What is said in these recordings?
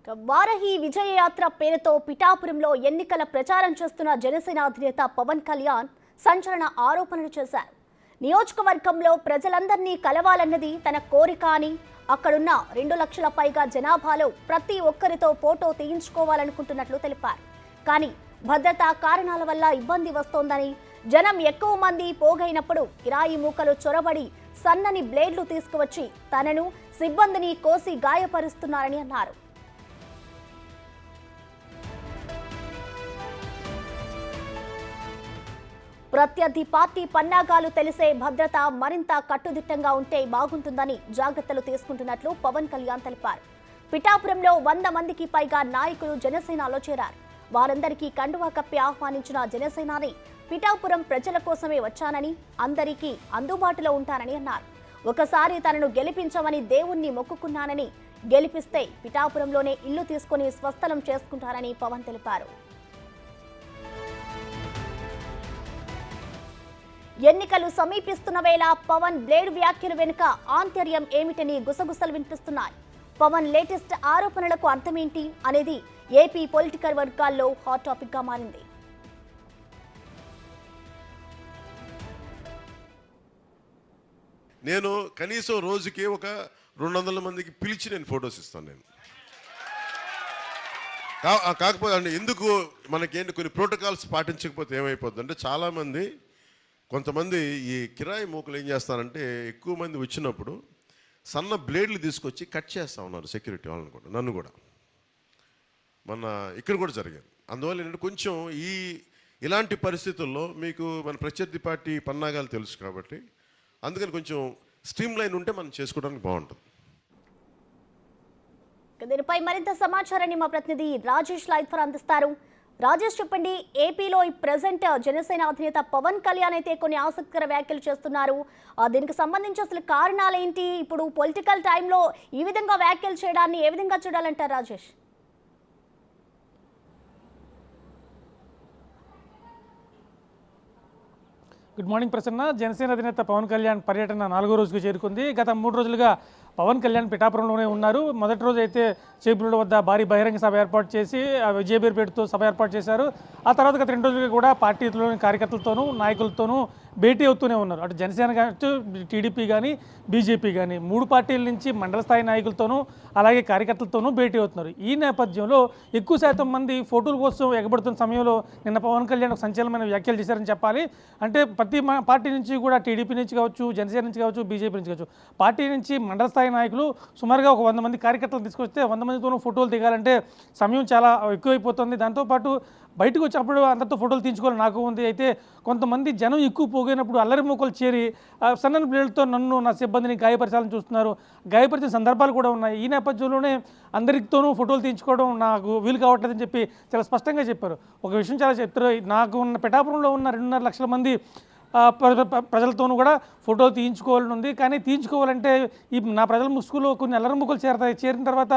వారహి విజయయాత్ర పేరుతో పిఠాపురంలో ఎన్నికల ప్రచారం చేస్తున్న జనసేన అధినేత పవన్ కళ్యాణ్ సంచలన ఆరోపణలు చేశారు. నియోజకవర్గంలో ప్రజలందరినీ కలవాలన్నది తన కోరిక అని, అక్కడున్న 2 లక్షల పైగా జనాభాలో ప్రతి ఒక్కరితో ఫోటో తీయించుకోవాలనుకుంటున్నట్లు తెలిపారు. కానీ భద్రతా కారణాల వల్ల ఇబ్బంది వస్తోందని, జనం ఎక్కువ మంది పోగైనప్పుడు కిరాయి మూకలు చొరబడి సన్నని బ్లేడ్లు తీసుకువచ్చి తనను సిబ్బందిని కోసి గాయపరుస్తున్నారని అన్నారు. ప్రత్యర్థి పార్టీ పన్నాగాలు తెలిసే భద్రత మరింత కట్టుదిట్టంగా ఉంటే బాగుంటుందని జాగ్రత్తలు తీసుకుంటున్నట్లు పవన్ కళ్యాణ్ తెలిపారు. పిఠాపురంలో 100 మందికి పైగా నాయకులు జనసేనలో చేరారు. వారందరికీ కండువా కప్పి ఆహ్వానించిన జనసేనాని పిఠాపురం ప్రజల కోసమే వచ్చానని, అందరికీ అందుబాటులో ఉంటానని అన్నారు. ఒకసారి తనను గెలిపించమని దేవుణ్ణి మొక్కుకున్నానని, గెలిపిస్తే పిఠాపురంలోనే ఇల్లు తీసుకుని స్వస్థలం చేసుకుంటారని పవన్ తెలిపారు. ఎన్నికలు సమీపిస్తున్న వేళ పవన్ బ్లేడ్ వ్యాఖ్యలు వెనుక ఆంతర్యం ఏమిటని గుసగుసలు వినిపిస్తున్నాయి. పవన్ లేటెస్ట్ ఆరోపణలకు అర్థమేంటి అనేది ఏపీ పొలిటికల్ వర్గాల్లో హాట్ టాపిక్ గా మారింది. నేను కనీసం రోజుకి ఒక 200 మందికి పిలిచి నేను ఫొటోస్ ఇస్తాను. నేను కాకపోతే అంటే ఎందుకు మనకేంటి కొన్ని ప్రోటోకాల్స్ పాటించకపోతే ఏమైపోద్ది అంటే, చాలామంది కొంతమంది ఈ కిరాయి మూకలు ఏం చేస్తారంటే, ఎక్కువ మంది వచ్చినప్పుడు సన్న బ్లేడ్లు తీసుకొచ్చి కట్ చేస్తూ ఉన్నారు సెక్యూరిటీ వాళ్ళని కూడా, నన్ను కూడా. మన ఇక్కడ కూడా జరిగింది. అందువల్ల ఏంటంటే కొంచెం ఇలాంటి పరిస్థితుల్లో మీకు మన ప్రత్యర్థి పార్టీ పన్నాగాలు తెలుసు కాబట్టి, అందుకని కొంచెం స్ట్రీమ్ లైన్ ఉంటే మనం చేసుకోవడానికి బాగుంటుంది. దీనిపై మరింత సమాచారాన్ని మా ప్రతినిధి రాజేష్ లైవ్ అందిస్తారు. రాజేష్, చెప్పండి, ఏపీలో ఈ ప్రెసెంట్ జనసేన అధినేత పవన్ కళ్యాణ్ అయితే కొన్ని ఆసక్తికర వ్యాఖ్యలు చేస్తున్నారు. దీనికి సంబంధించి అసలు కారణాలు ఏంటి? ఇప్పుడు పొలిటికల్ టైంలో ఈ విధంగా వ్యాఖ్యలు చేయడాన్ని ఏ విధంగా చూడాలంటారు రాజేష్? Good morning Prasanna. జనసేన అధినేత పవన్ కళ్యాణ్ పర్యటన 4వ రోజుకు చేరుకుంది. గత 3 రోజులుగా పవన్ కళ్యాణ్ పిఠాపురంలోనే ఉన్నారు. మొదటి రోజు అయితే చేపురుల వద్ద భారీ బహిరంగ సభ ఏర్పాటు చేసి విజయబేరుపేటతో సభ ఏర్పాటు చేశారు. ఆ తర్వాత గత 2 రోజులుగా కూడా పార్టీలోని కార్యకర్తలతోనూ నాయకులతోనూ భేటీ అవుతూనే ఉన్నారు. అటు జనసేన కావచ్చు, టీడీపీ కానీ, బీజేపీ కానీ 3 పార్టీల నుంచి మండల స్థాయి నాయకులతోనూ అలాగే కార్యకర్తలతోనూ భేటీ అవుతున్నారు. ఈ నేపథ్యంలో ఎక్కువ శాతం మంది ఫోటోల కోసం ఎగబడుతున్న సమయంలో నిన్న పవన్ కళ్యాణ్ ఒక సంచలనమైన వ్యాఖ్యలు చేశారని చెప్పాలి. అంటే ప్రతి పార్టీ నుంచి కూడా, టీడీపీ నుంచి కావచ్చు, జనసేన నుంచి కావచ్చు, బీజేపీ నుంచి కావచ్చు, పార్టీ నుంచి మండల స్థాయి నాయకులు సుమారుగా ఒక 100 మంది కార్యకర్తలు తీసుకొస్తే 100 మందితోనూ ఫోటోలు దిగాలంటే సమయం చాలా ఎక్కువైపోతుంది. దాంతోపాటు బయటకు వచ్చినప్పుడు అందరితో ఫోటోలు తీయించుకోవాలని నాకు ఉంది. అయితే కొంతమంది జనం ఎక్కువ పోగైనప్పుడు అల్లరి మూకలు చేరి సన్నని బ్లేడ్లతో నన్ను, నా సిబ్బందిని గాయపరచాలని చూస్తున్నారు. గాయపరిచిన సందర్భాలు కూడా ఉన్నాయి. ఈ నేపథ్యంలోనే అందరితోనూ ఫోటోలు తీయించుకోవడం నాకు వీలు కావట్లేదని చెప్పి చాలా స్పష్టంగా చెప్పారు. ఒక విషయం చాలా చెప్తారు, నాకు ఉన్న పిఠాపురంలో ఉన్న 2.5 లక్షల మంది ప్రజలతోనూ కూడా ఫోటో తీయించుకోవాలని ఉంది. కానీ తీయించుకోవాలంటే నా ప్రజల ముసుగులో కొన్ని అల్లరి ముక్కలు చేరతాయి. చేరిన తర్వాత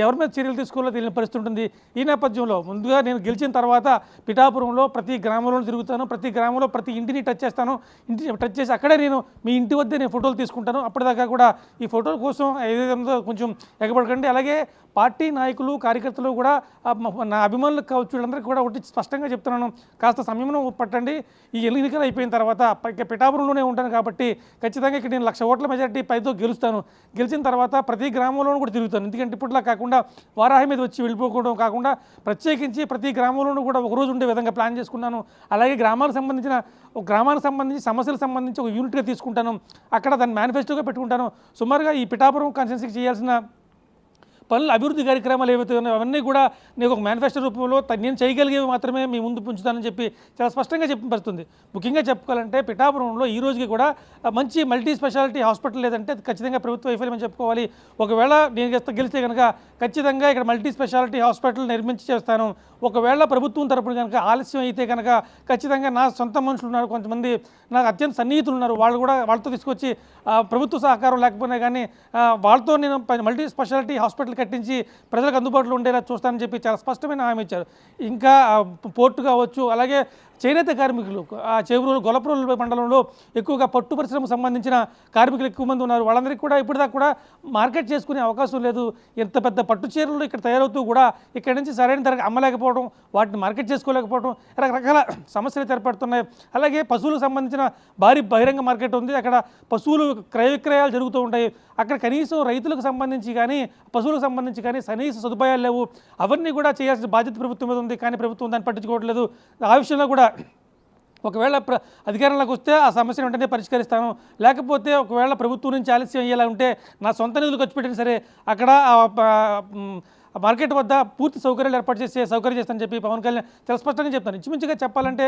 ఎవరి మీద చర్యలు తీసుకోవాలో తెలియని పరిస్థితి ఉంటుంది. ఈ నేపథ్యంలో ముందుగా నేను గెలిచిన తర్వాత పిఠాపురంలో ప్రతి గ్రామంలో తిరుగుతాను, ప్రతి గ్రామంలో ప్రతి ఇంటిని టచ్ చేస్తాను. ఇంటిని టచ్ చేసి అక్కడే నేను మీ ఇంటి వద్దే నేను ఫోటోలు తీసుకుంటాను. అప్పటిదాకా కూడా ఈ ఫోటోల కోసం ఏదైతే కొంచెం ఎగబడకండి. అలాగే పార్టీ నాయకులు, కార్యకర్తలు కూడా, నా అభిమానులు కావచ్చు, వీళ్ళందరికీ కూడా ఒకటి స్పష్టంగా చెప్తున్నాను, కాస్త సమయంలో పట్టండి. ఈ ఎన్నికలు అయిపోయిన తర్వాత పిఠాపురంలోనే ఉంటాను కాబట్టి ఖచ్చితంగా ఇక్కడ నేను 1,00,000 ఓట్ల మెజార్టీ పైతో గెలుస్తాను. గెలిచిన తర్వాత ప్రతి గ్రామంలోనూ కూడా తిరుగుతాను. ఎందుకంటే ఇప్పట్లా కాకుండా వారాహి మీద వచ్చి వెళ్ళిపోవడం కాకుండా ప్రత్యేకించి ప్రతి గ్రామంలోనూ కూడా ఒకరోజు ఉండే విధంగా ప్లాన్ చేసుకున్నాను. అలాగే గ్రామానికి సంబంధించి సమస్యలకు సంబంధించి ఒక యూనిట్గా తీసుకుంటాను. అక్కడ దాన్ని మేనిఫెస్టోగా పెట్టుకుంటాను. సుమారుగా ఈ పిఠాపురం కాన్స్టిట్యున్సీకి చేయాల్సిన పనులు, అభివృద్ధి కార్యక్రమాలు ఏవైతే ఉన్నాయో అవన్నీ కూడా నేను ఒక మేనిఫెస్టో రూపంలో నేను చేయగలిగేవి మాత్రమే మీ ముందు ఉంచుతానని చెప్పి చాలా స్పష్టంగా చెప్పబడుతుంది. ముఖ్యంగా చెప్పుకోవాలంటే పిఠాపురంలో ఈ రోజుకి కూడా మంచి మల్టీ స్పెషాలిటీ హాస్పిటల్ లేదంటే ఖచ్చితంగా ప్రభుత్వ వైఫల్యం అని చెప్పుకోవాలి. ఒకవేళ నేను గెలిస్తే కనుక ఖచ్చితంగా ఇక్కడ మల్టీ స్పెషాలిటీ హాస్పిటల్ నిర్మించి చేస్తాను. ఒకవేళ ప్రభుత్వం తరపున కనుక ఆలస్యం అయితే కనుక ఖచ్చితంగా నా సొంత మనుషులు ఉన్నారు, కొంతమంది నాకు అత్యంత సన్నిహితులు ఉన్నారు, వాళ్ళతో తీసుకొచ్చి ప్రభుత్వ సహకారం లేకపోయినా కానీ వాళ్ళతో నేను మల్టీ స్పెషాలిటీ హాస్పిటల్ కట్టించి ప్రజలకు అందుబాటులో ఉండేలా చూస్తానని చెప్పి చాలా స్పష్టమైన హామీ ఇచ్చారు. ఇంకా పోర్టు కావచ్చు, అలాగే చేనేత కార్మికులు ఆ చేబ్రోలు గొల్లప్రోలు మండలంలో ఎక్కువగా పట్టు పరిశ్రమకు సంబంధించిన కార్మికులు ఎక్కువ మంది ఉన్నారు. వాళ్ళందరికీ కూడా ఇప్పటిదాకా కూడా మార్కెట్ చేసుకునే అవకాశం లేదు. ఎంత పెద్ద పట్టు చీరలు ఇక్కడ తయారవుతూ కూడా ఇక్కడ నుంచి సరైన ధరకు అమ్మలేకపోవడం, వాటిని మార్కెట్ చేసుకోలేకపోవడం, రకరకాల సమస్యలు ఏర్పడుతున్నాయి. అలాగే పశువులకు సంబంధించిన భారీ బహిరంగ మార్కెట్ ఉంది. అక్కడ పశువులు క్రయ విక్రయాలు జరుగుతూ ఉంటాయి. అక్కడ కనీసం రైతులకు సంబంధించి కానీ పశువులకు సంబంధించి కానీ కనీస సదుపాయాలు లేవు. అవన్నీ కూడా చేయాల్సిన బాధ్యత ప్రభుత్వం మీద ఉంది. కానీ ప్రభుత్వం దాన్ని పట్టించుకోవట్లేదు. ఆ విషయంలో కూడా ఒకవేళ అధికారంలోకి వస్తే ఆ సమస్యను వెంటనే పరిష్కరిస్తాను, లేకపోతే ఒకవేళ ప్రభుత్వం నుంచి ఆలస్యం అయ్యేలా ఉంటే నా సొంత నిధులు ఖర్చు పెట్టినా సరే అక్కడ మార్కెట్ వద్ద పూర్తి సౌకర్యాలు ఏర్పాటు సౌకర్యం చేస్తానని చెప్పి పవన్ కళ్యాణ్ చాలా స్పష్టంగా చెప్తాను. ఇంచుమించుగా చెప్పాలంటే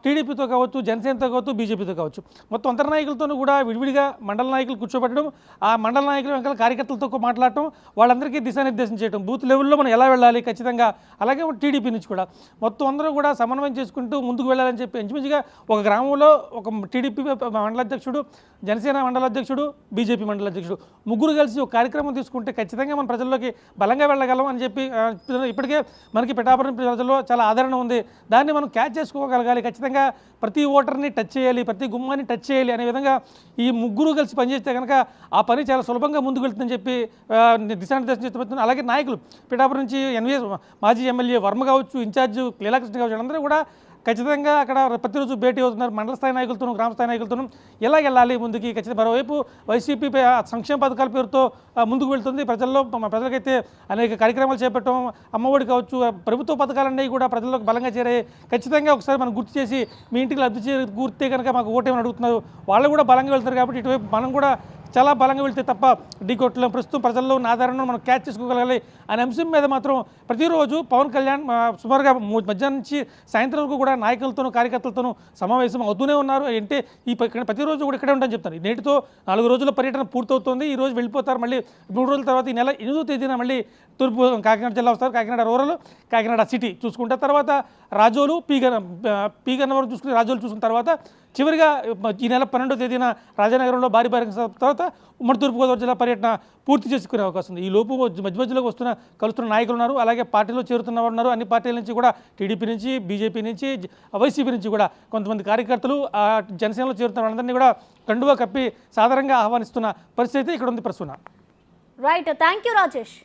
టీడీపీతో కావచ్చు, జనసేనతో కావచ్చు, బీజేపీతో కావచ్చు, మొత్తం అంతర్ నాయకులతోనూ కూడా విడివిడిగా మండల నాయకులు కూర్చోబెట్టడం, ఆ మండల నాయకుల వెనకాల కార్యకర్తలతో మాట్లాడటం, వాళ్ళందరికీ దిశానిర్దేశం చేయడం, బూత్ లెవెల్లో మనం ఎలా వెళ్ళాలి ఖచ్చితంగా, అలాగే టీడీపీ నుంచి కూడా మొత్తం అందరూ కూడా సమన్వయం చేసుకుంటూ ముందుకు వెళ్ళాలని చెప్పి ఇంచుమించుగా ఒక గ్రామంలో ఒక టీడీపీ మండల అధ్యక్షుడు, జనసేన మండల అధ్యక్షుడు, బీజేపీ మండల అధ్యక్షుడు ముగ్గురు కలిసి ఒక కార్యక్రమం తీసుకుంటే ఖచ్చితంగా మన ప్రజల్లోకి బలంగా వెళ్ళగలం అని చెప్పి ఇప్పటికే మనకి పిఠాపురం ప్రజల్లో చాలా ఆదరణ ఉంది. దాన్ని మనం క్యాచ్ చేసుకోగలగాలి. ఖచ్చితంగా ప్రతి ఓటర్ని టచ్ చేయాలి, ప్రతి గుమ్మాన్ని టచ్ చేయాలి అనే విధంగా ఈ ముగ్గురు కలిసి పనిచేస్తే కనుక ఆ పని చాలా సులభంగా ముందుకు వెళ్తుందని చెప్పి దిశానిర్దేశం చేస్తున్నారు. అలాగే నాయకులు పిఠాపురం నుంచి ఎన్వీఎస్ మాజీ ఎమ్మెల్యే వర్మ కావచ్చు, ఇన్ఛార్జ్ లీలాకృష్ణ కావచ్చు, అందరూ కూడా ఖచ్చితంగా అక్కడ ప్రతిరోజు భేటీ అవుతున్నారు. మండల స్థాయి నాయకులతోనూ, గ్రామ స్థాయి నాయకులతోనూ ఎలా వెళ్ళాలి ముందుకి. ఖచ్చితంగా మరోవైపు వైసీపీ సంక్షేమ పథకాల పేరుతో ముందుకు వెళ్తుంది. ప్రజలకైతే అనేక కార్యక్రమాలు చేపట్టడం, అమ్మఒడి కావచ్చు, ప్రభుత్వ పథకాలన్నీ కూడా ప్రజల్లోకి బలంగా చేరాయి. ఖచ్చితంగా ఒకసారి మనం గుర్తు చేసి మీ ఇంటికి లబ్ధి కూర్తే కనుక మాకు ఓటేమని అడుగుతున్నారు. వాళ్ళు కూడా బలంగా వెళ్తారు. కాబట్టి ఇటువైపు మనం కూడా చాలా బలంగా వెళ్తే తప్ప ఢీకొట్టలేం. ప్రస్తుతం ప్రజల్లో ఉన్న ఆధారాన్ని మనం క్యాచ్ చేసుకోగలగాలి అనే అంశం మీద మాత్రం ప్రతిరోజు పవన్ కళ్యాణ్ సుమారుగా మధ్యాహ్నం నుంచి సాయంత్రం వరకు కూడా నాయకులతోనూ కార్యకర్తలతోనూ సమావేశం అవుతూనే ఉన్నారు. అంటే ప్రతిరోజు కూడా ఇక్కడే ఉంటాయని చెప్తారు. నేటితో 4 రోజుల పర్యటన పూర్తవుతుంది. ఈ రోజు వెళ్ళిపోతారు. మళ్ళీ 3 రోజుల తర్వాత ఈ నెల 8వ తేదీన మళ్ళీ తూర్పు కాకినాడ జిల్లా వస్తారు. కాకినాడ రూరల్, కాకినాడ సిటీ చూసుకుంటే తర్వాత రాజోలు, పీ గన్నవరం చూసుకుని రాజోలు చూసుకున్న తర్వాత చివరిగా ఈ నెల 12వ తేదీన రాజానగరంలో భారీ తర్వాత ఉమ్మడి తూర్పుగోదావరి జిల్లా పర్యటన పూర్తి చేసుకునే అవకాశం ఉంది. ఈ లోపు మధ్యలోకి కలుస్తున్న నాయకులు ఉన్నారు. అలాగే పార్టీలో చేరుతున్న వారు ఉన్నారు. అన్ని పార్టీల నుంచి కూడా టీడీపీ నుంచి, బీజేపీ నుంచి, వైసీపీ నుంచి కూడా కొంతమంది కార్యకర్తలు జనసేనలో చేరుతున్న వాళ్ళందరినీ కూడా కండువా కప్పి సాధారణంగా ఆహ్వానిస్తున్న పరిస్థితి ఇక్కడ ఉంది ప్రస్తుతం. Right, thank you Rajesh.